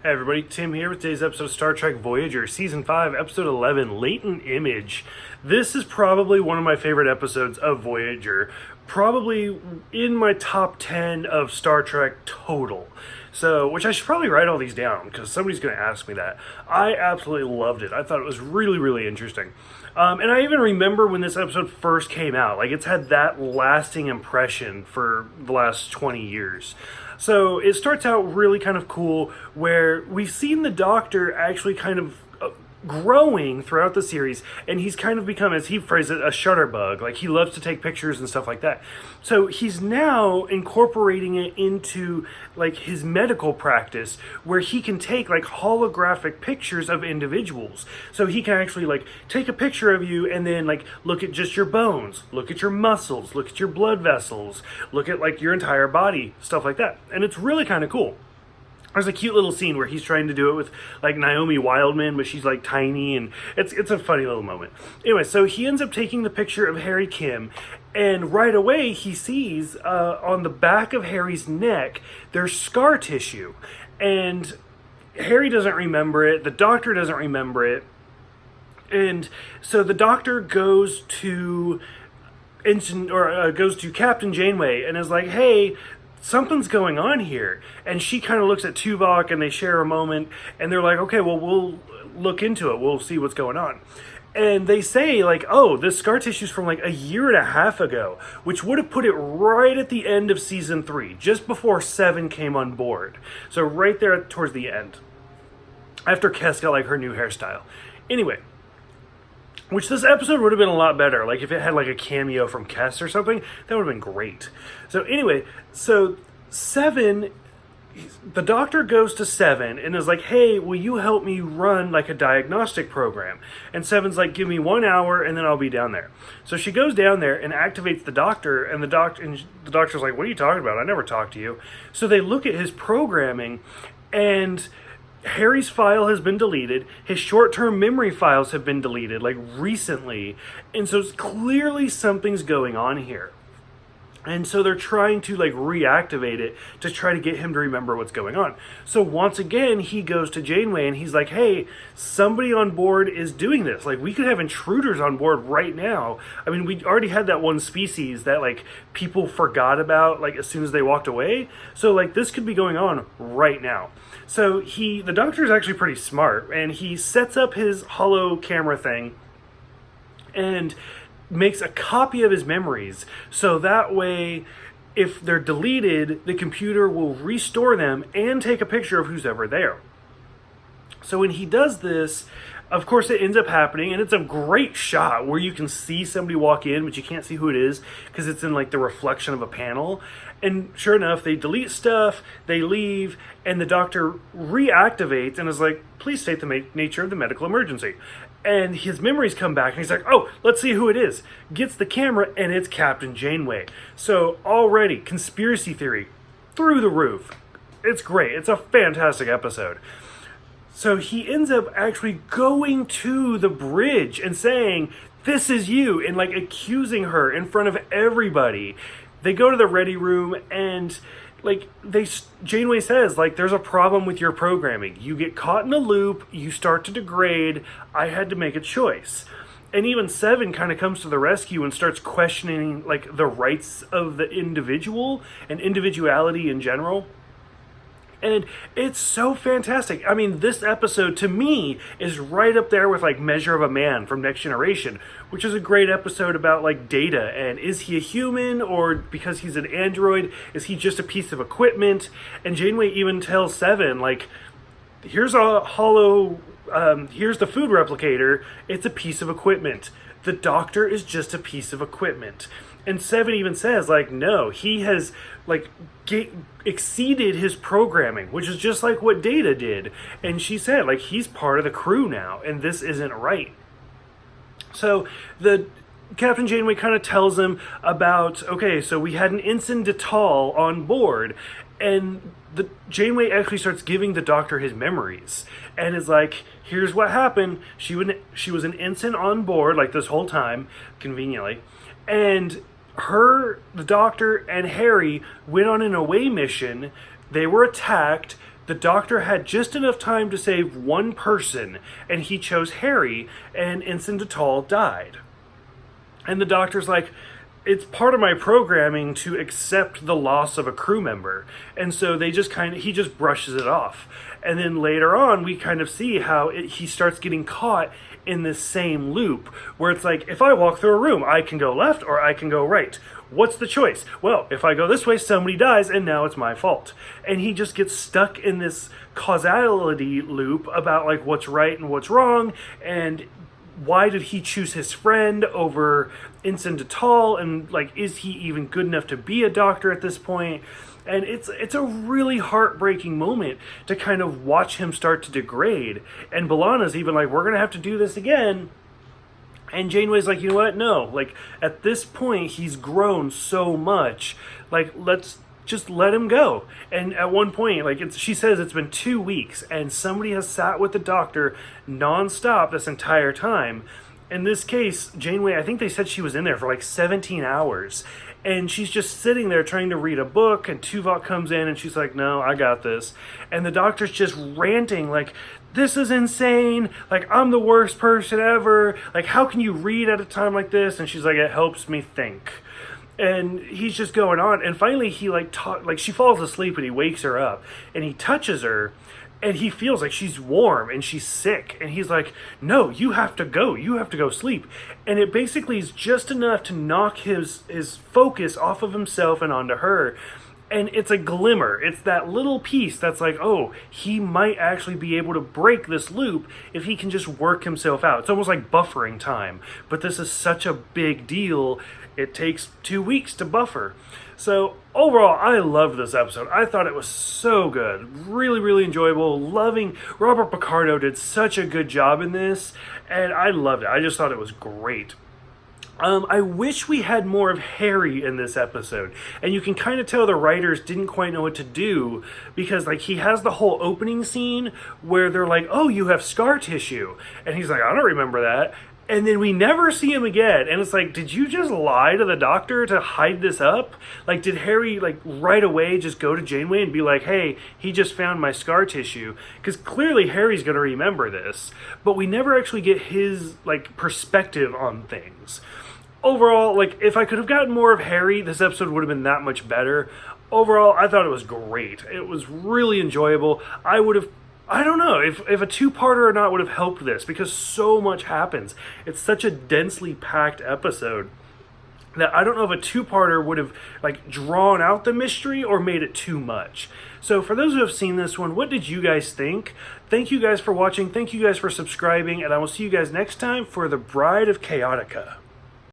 Hey everybody, Tim here with today's episode of Star Trek Voyager, Season 5, Episode 11, Latent Image. This is probably one of my favorite episodes of Voyager, probably in my top 10 of Star Trek total. So, which I should probably write all these down, because somebody's going to ask me that. I absolutely loved it. I thought it was really, really interesting. And I even remember when this episode first came out. Like, it's had that lasting impression for the last 20 years. So it starts out really kind of cool, where we've seen the Doctor actually kind of growing throughout the series, and he's kind of become, as he phrased it, a shutterbug. Like, he loves to take pictures and stuff like that. So he's now incorporating it into like his medical practice, where he can take like holographic pictures of individuals. So he can actually like take a picture of you and then like look at just your bones, look at your muscles, look at your blood vessels, look at like your entire body, stuff like that. And it's really kind of cool. There's a cute little scene where he's trying to do it with like Naomi Wildman, but she's like tiny, and it's a funny little moment. Anyway, so he ends up taking the picture of Harry Kim, and right away he sees on the back of Harry's neck there's scar tissue, and Harry doesn't remember it. The Doctor doesn't remember it, and so the Doctor goes to Captain Janeway and is like, "Hey, something's going on here." And she kind of looks at Tuvok, and they share a moment, and they're like, "Okay, well, we'll look into it. We'll see what's going on." And they say, like, "Oh, this scar tissue's from like a year and a half ago," which would have put it right at the end of season 3, just before 7 came on board. So right there towards the end, after Kes got like her new hairstyle. Anyway, which this episode would have been a lot better. Like, if it had like a cameo from Kes or something, that would have been great. So anyway, so 7, the Doctor goes to 7 and is like, "Hey, will you help me run like a diagnostic program?" And 7's like, "Give me 1 hour and then I'll be down there." So she goes down there and activates the Doctor, and the Doctor's like, "What are you talking about? I never talked to you." So they look at his programming, and Harry's file has been deleted. His short-term memory files have been deleted, like recently. And so clearly something's going on here. And so they're trying to like reactivate it to try to get him to remember what's going on. So once again, he goes to Janeway and he's like, "Hey, somebody on board is doing this. Like, we could have intruders on board right now." I mean, we already had that one species that like people forgot about like as soon as they walked away. So like this could be going on right now. So the Doctor is actually pretty smart, and he sets up his holo camera thing and makes a copy of his memories, so that way if they're deleted, the computer will restore them and take a picture of who's ever there. So when he does this, of course it ends up happening, and it's a great shot where you can see somebody walk in, but you can't see who it is because it's in like the reflection of a panel. And sure enough, they delete stuff, they leave, and the Doctor reactivates and is like, "Please state the nature of the medical emergency." And his memories come back, and he's like, "Oh, let's see who it is." Gets the camera, and it's Captain Janeway. So already, conspiracy theory through the roof. It's great. It's a fantastic episode. So he ends up actually going to the bridge and saying, "This is you," and like accusing her in front of everybody. They go to the ready room, and like Janeway says, like, "There's a problem with your programming. You get caught in a loop, you start to degrade. I had to make a choice." And even 7 kind of comes to the rescue and starts questioning like the rights of the individual and individuality in general. And it's so fantastic. I mean, this episode, to me, is right up there with, like, Measure of a Man from Next Generation, which is a great episode about, like, Data, and is he a human, or because he's an android, is he just a piece of equipment? And Janeway even tells 7, like, here's the food replicator, it's a piece of equipment. The Doctor is just a piece of equipment. And 7 even says, like, no, he has, like, exceeded his programming, which is just like what Data did. And she said, like, he's part of the crew now, and this isn't right. So the Captain Janeway kind of tells him about, okay, so we had an Ensign de Tal on board, and the Janeway actually starts giving the Doctor his memories, and is like, here's what happened. She was an ensign on board, like, this whole time, conveniently, and the Doctor, and Harry went on an away mission. They were attacked. the doctor had just enough time to save one person, and he chose Harry, and Incendital died. And the doctor's like, it's part of my programming to accept the loss of a crew member. And so he just brushes it off. And then later on, we kind of see how he starts getting caught in this same loop where it's like, if I walk through a room, I can go left or I can go right. What's the choice? Well, if I go this way, somebody dies, and now it's my fault. And he just gets stuck in this causality loop about like what's right and what's wrong, and why did he choose his friend over Incendital, and like, is he even good enough to be a doctor at this point? And it's a really heartbreaking moment to kind of watch him start to degrade. And B'Elanna's even like, we're going to have to do this again. And Janeway's like, you know what? No. Like, at this point, he's grown so much. Like, let's just let him go. And at one point, like, she says it's been 2 weeks, and somebody has sat with the doctor nonstop this entire time. In this case, Janeway, I think they said she was in there for like 17 hours. And she's just sitting there trying to read a book, and Tuvok comes in, and she's like, no, I got this. And the doctor's just ranting, like, this is insane. Like, I'm the worst person ever. Like, how can you read at a time like this? And she's like, it helps me think. And he's just going on. And finally, he, she falls asleep, and he wakes her up. And he touches her, and he feels like she's warm and she's sick. And he's like, no, you have to go. You have to go sleep. And it basically is just enough to knock his focus off of himself and onto her. And it's a glimmer. It's that little piece that's like, oh, he might actually be able to break this loop if he can just work himself out. It's almost like buffering time. But this is such a big deal. It takes 2 weeks to buffer. So overall, I loved this episode. I thought it was so good. Really, really enjoyable. Loving. Robert Picardo did such a good job in this, and I loved it. I just thought it was great. I wish we had more of Harry in this episode. And you can kind of tell the writers didn't quite know what to do, because like he has the whole opening scene where they're like, oh, you have scar tissue. And he's like, I don't remember that. And then we never see him again. And it's like, did you just lie to the doctor to hide this up? Like, did Harry, like, right away just go to Janeway and be like, hey, he just found my scar tissue? Because clearly Harry's going to remember this. But we never actually get his, like, perspective on things. Overall, like, if I could have gotten more of Harry, this episode would have been that much better. Overall, I thought it was great. It was really enjoyable. I don't know if a two-parter or not would have helped this, because so much happens. It's such a densely packed episode that I don't know if a two-parter would have like drawn out the mystery or made it too much. So for those who have seen this one, what did you guys think? Thank you guys for watching. Thank you guys for subscribing, and I will see you guys next time for The Bride of Chaotica.